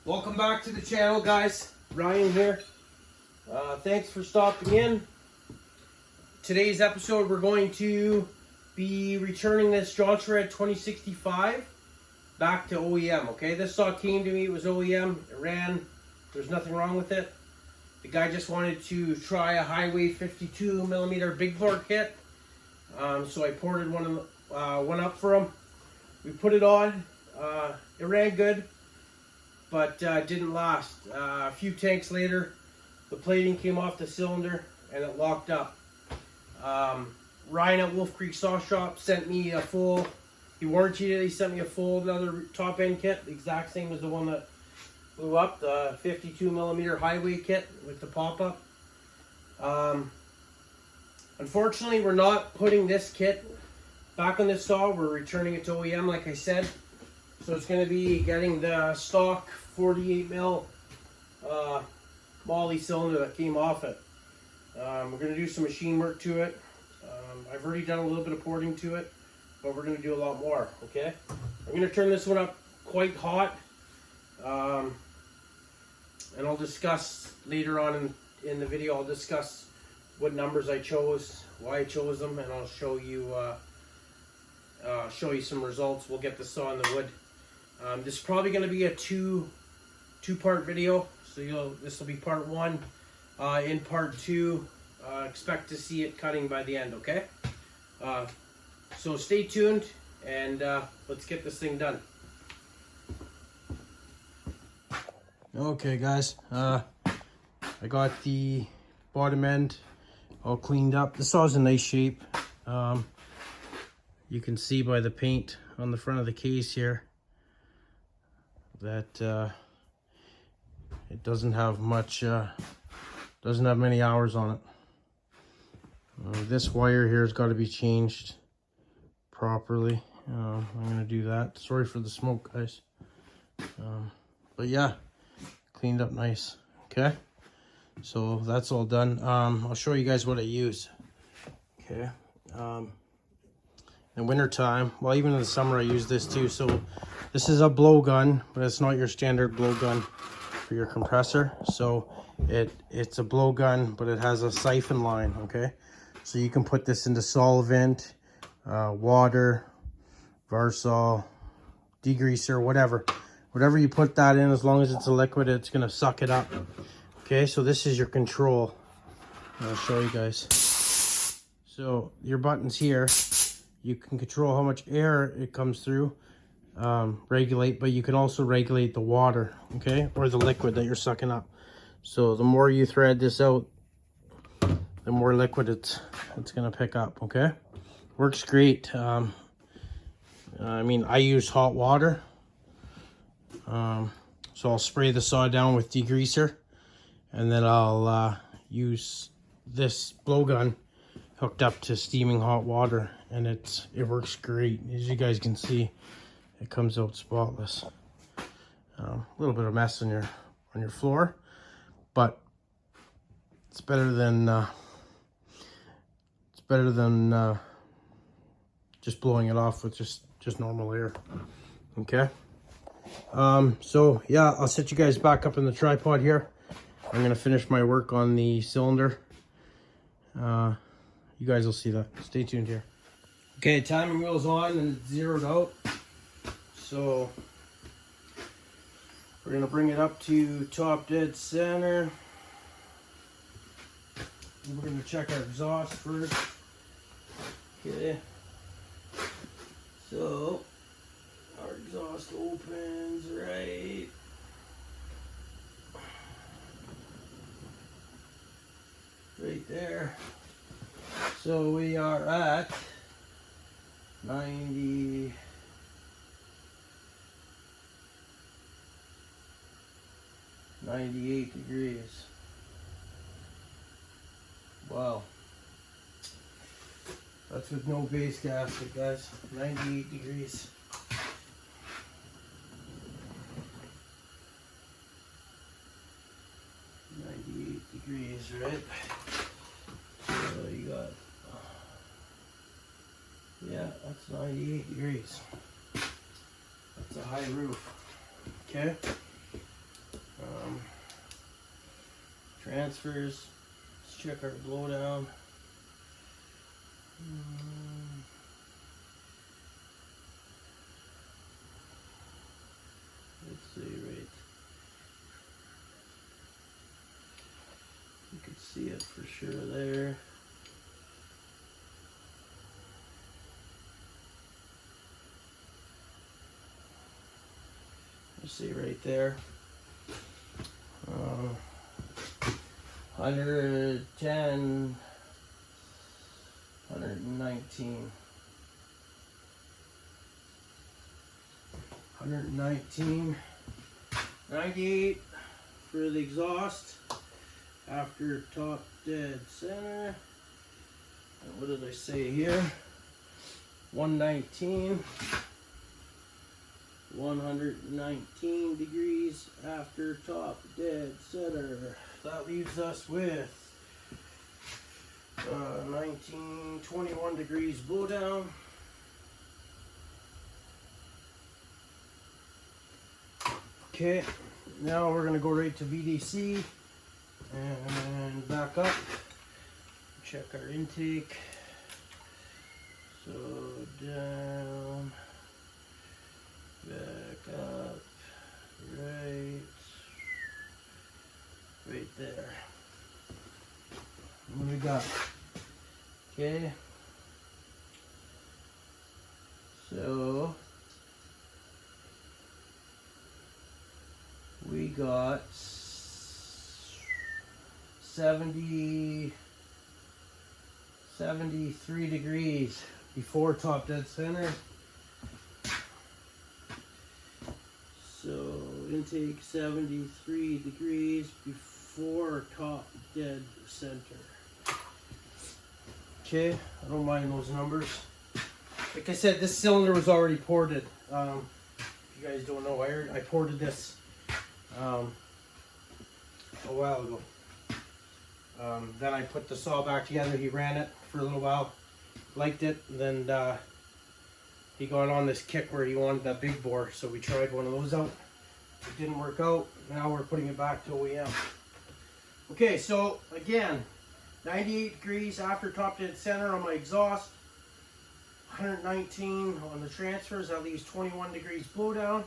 Welcome back to the channel, guys. Ryan here. Thanks for stopping in. Today's episode, we're going to be returning this Jonsered 2065 back to OEM. Okay, this saw came to me, it was OEM, it ran, there's nothing wrong with it. The guy just wanted to try a highway 52mm big bore kit, so I ported one up for him. We put it on. It ran good, but didn't last. A few tanks later, the plating came off the cylinder and it locked up. Ryan at Wolf Creek Saw Shop sent me a full, he warranted it, he sent me a full another top end kit, the exact same as the one that blew up, the 52mm highway kit with the pop-up. Unfortunately, we're not putting this kit back on this saw, we're returning it to OEM like I said. So it's going to be getting the stock 48mm Molly cylinder that came off it. We're going to do some machine work to it. I've already done a little bit of porting to it, but we're going to do a lot more, okay? I'm going to turn this one up quite hot. And I'll discuss later on in the video, I'll discuss what numbers I chose, why I chose them, and I'll show you some results. We'll get the saw in the wood. This is probably going to be a two-part video, so this will be part one. In part two, expect to see it cutting by the end, okay? So stay tuned, and let's get this thing done. Okay, guys, I got the bottom end all cleaned up. The saw's in nice shape. You can see by the paint on the front of the case here that it doesn't have much, doesn't have many hours on it. This wire here has got to be changed properly. I'm going to do that. Sorry for the smoke, guys. But yeah, cleaned up nice. Okay, so that's all done. I'll show you guys what I use. Okay. In winter time, well, even in the summer I use this too. So this is a blow gun, but it's not your standard blow gun for your compressor. So it's a blow gun, but it has a siphon line. Okay, so you can put this into solvent, water, Varsol, degreaser, whatever you put that in, as long as it's a liquid, it's gonna suck it up. Okay, so this is your control. I'll show you guys. So your buttons here, you can control how much air it comes through, regulate, but you can also regulate the water, okay, or the liquid that you're sucking up. So the more you thread this out, the more liquid it's gonna pick up. Okay, works great. I mean, I use hot water, so I'll spray the saw down with degreaser, and then I'll use this blowgun hooked up to steaming hot water, and it works great. As you guys can see, it comes out spotless. A little bit of mess on your floor, but it's better than just blowing it off with just normal air. Okay. So yeah, I'll set you guys back up in the tripod here. I'm gonna finish my work on the cylinder. You guys will see that. Stay tuned here. Okay, timing wheel's on and it's zeroed out. So we're gonna bring it up to top dead center. And we're gonna check our exhaust first. Okay. So our exhaust opens right there. So we are at 98 degrees. Wow. That's with no base gasket, guys. 98 degrees. Right? So you got, yeah, that's 98 degrees. That's a high roof. Okay. transfers. Let's check our blowdown. Let's see, right. You can see it for sure there. You see right there. 110, 119. 119, 98 for the exhaust after top dead center. And what did I say here? 119, 119 degrees after top dead center. That leaves us with 19, 21 degrees blowdown. Okay, now we're gonna go right to VDC and back up. Check our intake. So down, back up, right there. What do we got? Okay. So we got 73 degrees before top dead center. So intake 73 degrees before top dead center. Okay, I don't mind those numbers. Like I said, this cylinder was already ported. If you guys don't know, I ported this a while ago. Then I put the saw back together. He ran it for a little while, liked it, and then he got on this kick where he wanted that big bore, so we tried one of those out. It didn't work out. Now we're putting it back to OEM. Okay, so again, 98 degrees after top dead center on my exhaust, 119 on the transfers. That leaves 21 degrees blowdown,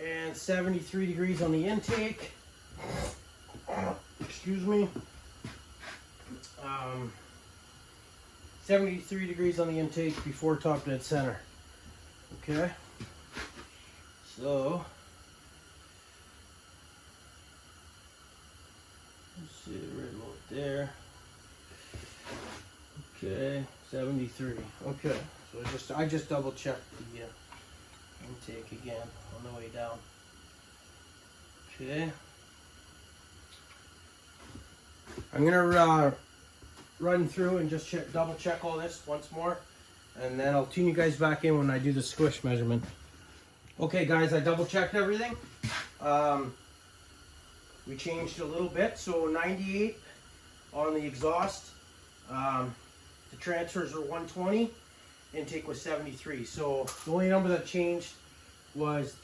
and 73 degrees on the intake. Excuse me. 73 degrees on the intake before top dead center. Okay, so let's see right about there. Okay, 73. Okay, so I just double checked the intake again on the way down. Okay, I'm gonna run through and just double check all this once more, and then I'll tune you guys back in when I do the squish measurement. Okay guys, I double checked everything. We changed a little bit, so 98 on the exhaust. The transfers are 120, intake was 73. So the only number that changed was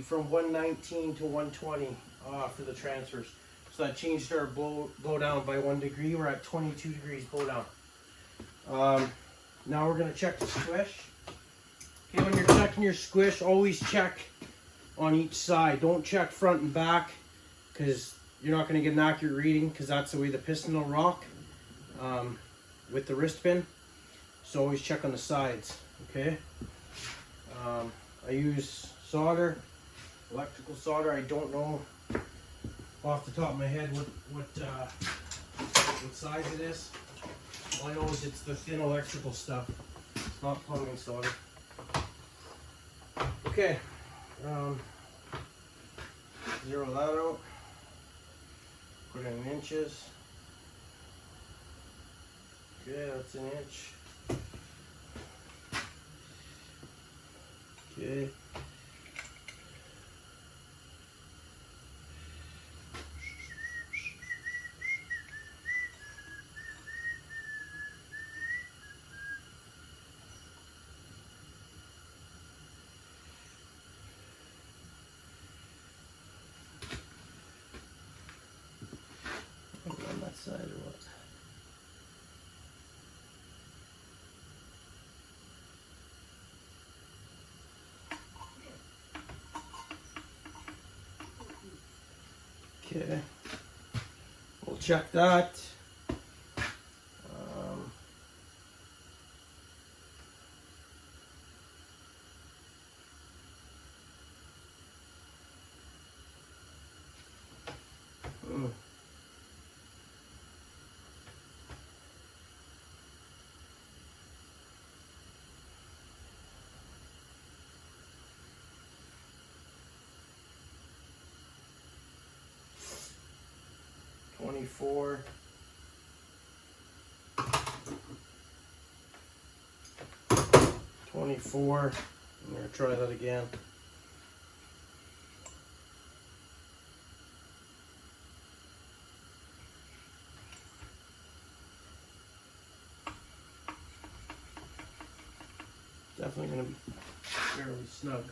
from 119 to 120 for the transfers. So that changed our blow down by 1 degree. We're at 22 degrees blow down. Now we're going to check the squish. Okay, when you're checking your squish, always check on each side. Don't check front and back, because you're not going to get an accurate reading, because that's the way the piston will rock with the wrist pin. So always check on the sides. Okay. I use solder, electrical solder. I don't know off the top of my head what size it is. All I know is it's the thin electrical stuff. It's not plumbing solder. Okay, zero that out. Put it in inches. Okay, that's an inch. Okay. Okay, we'll check that. Hmm. $24. 24. I'm gonna try that again. Definitely gonna be fairly snug.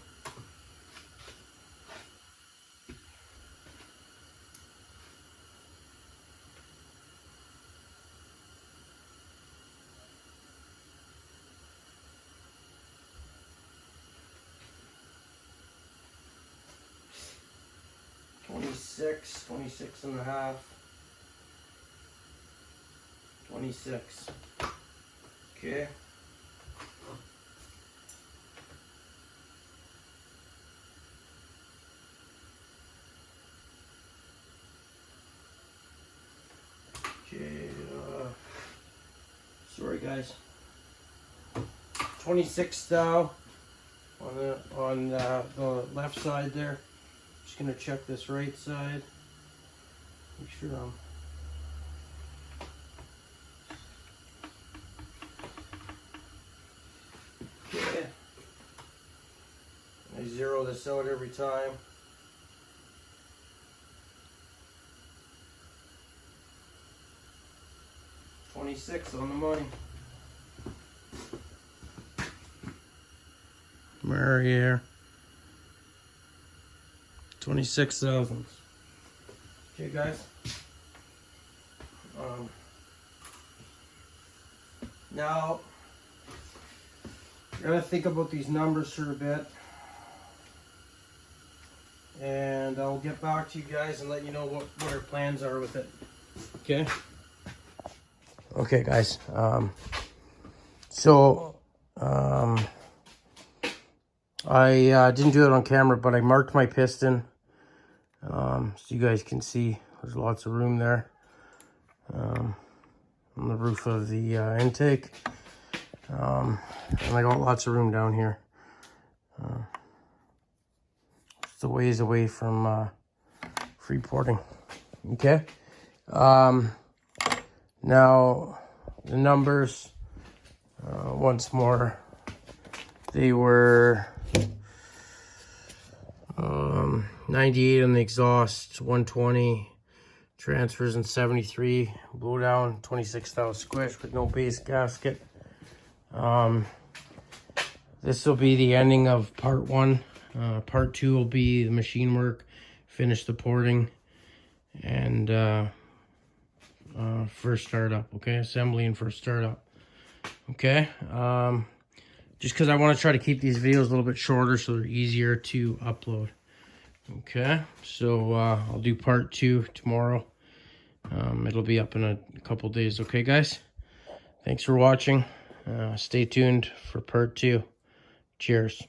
$26 and a half. 26. Okay. Okay. Sorry, guys. 26 thou on the left side there. Just gonna check this right side. Make sure I'm. Okay. I zero this out every time. $26 on the money. Mary here. 26,000. Okay, guys. Now, I'm gonna think about these numbers for a bit, and I'll get back to you guys and let you know what our plans are with it. Okay. Okay, guys. I didn't do it on camera, but I marked my piston, so you guys can see there's lots of room there on the roof of the intake, and I got lots of room down here. It's a ways away from free porting. Okay. Now the numbers, once more, they were 98 on the exhaust, 120 transfers, and 73 blow down, 26,000 squish with no base gasket. This will be the ending of part one. Part two will be the machine work, finish the porting, and first startup. Okay, assembly and first startup. Okay. Just because I want to try to keep these videos a little bit shorter so they're easier to upload. Okay, so I'll do part two tomorrow. It'll be up in a couple days. Okay, guys? Thanks for watching. Stay tuned for part two. Cheers.